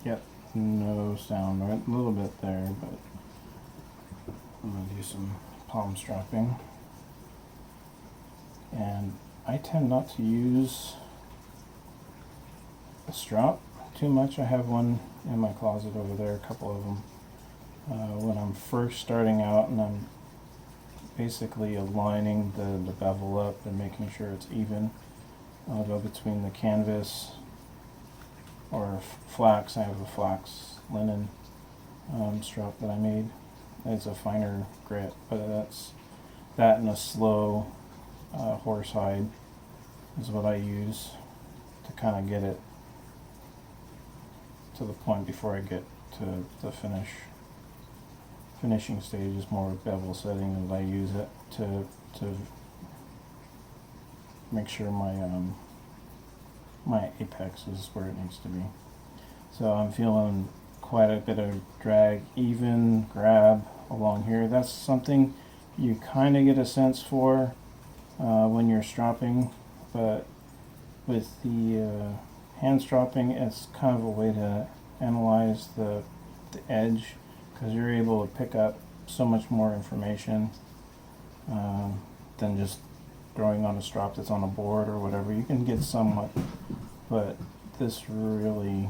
Yep, no sound, right? A little bit there, but I'm going to do some palm strapping. And I tend not to use a strap too much. I have one in my closet over there, a couple of them. When I'm first starting out and I'm basically aligning the bevel up and making sure it's even, I'll go between the canvas or flax. I have a flax linen strap that I made. It's a finer grit, but that's that and a slow horsehide is what I use to kind of get it to the point before I get to the finishing stage. Is more bevel setting, that I use it to make sure my apex is where it needs to be. So I'm feeling quite a bit of drag, even grab along here. That's something you kind of get a sense for when you're stropping, but with the hand stropping, it's kind of a way to analyze the edge, because you're able to pick up so much more information than just throwing on a strap that's on a board or whatever. You can get somewhat, but this really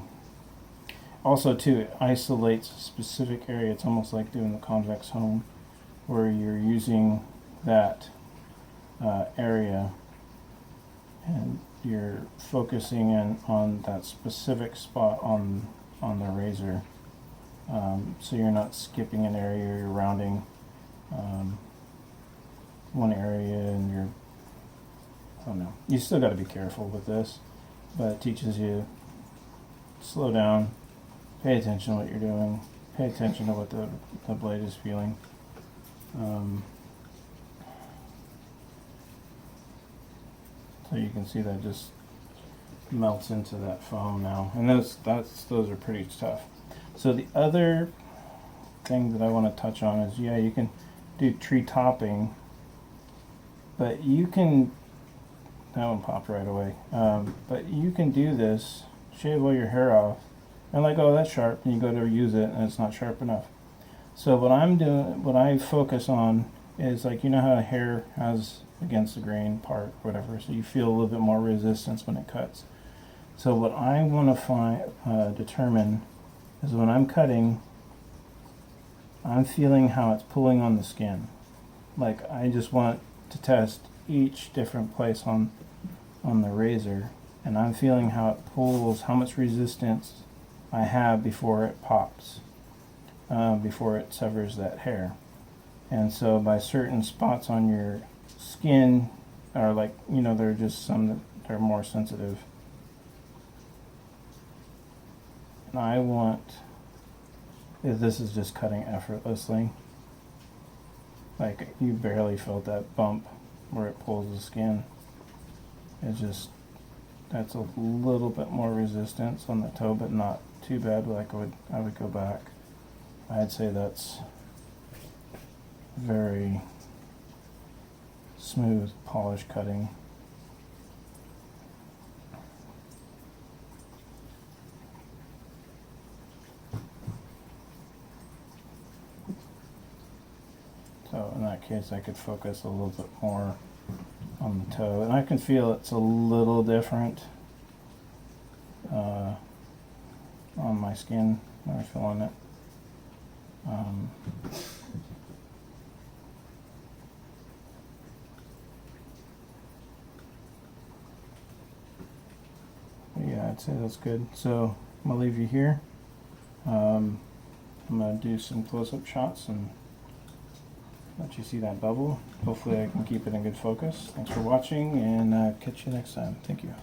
also too, it isolates a specific area. It's almost like doing the convex hone, where you're using that area and you're focusing in on that specific spot on the razor. So you're not skipping an area, you're rounding one area, and you're, I don't know, you still got to be careful with this, but it teaches you slow down, pay attention to what you're doing, pay attention to what the blade is feeling. So you can see that just melts into that foam now, and those are pretty tough. So the other thing that I want to touch on is, yeah, you can do tree topping, but you can, that one popped right away, but you can do this, shave all your hair off, and like, oh, that's sharp, and you go to use it and it's not sharp enough. So what I'm doing, what I focus on is, like, you know how hair has against the grain part, whatever, so you feel a little bit more resistance when it cuts. So what I want to determine is, when I'm cutting, I'm feeling how it's pulling on the skin. Like, I just want to test each different place on the razor, and I'm feeling how it pulls, how much resistance I have before it pops, before it severs that hair. And so by certain spots on your skin are, like, you know, there are just some that are more sensitive. And I want, if this is just cutting effortlessly, like, you barely felt that bump where it pulls the skin. It's just, that's a little bit more resistance on the toe, but not too bad. Like, I would go back. I'd say that's very smooth, polished cutting. So in that case, I could focus a little bit more on the toe, and I can feel it's a little different on my skin when I'm feeling it. Yeah, I'd say that's good. So I'm gonna leave you here. I'm gonna do some close-up shots and let you see that bubble. Hopefully I can keep it in good focus. Thanks for watching, and catch you next time. Thank you.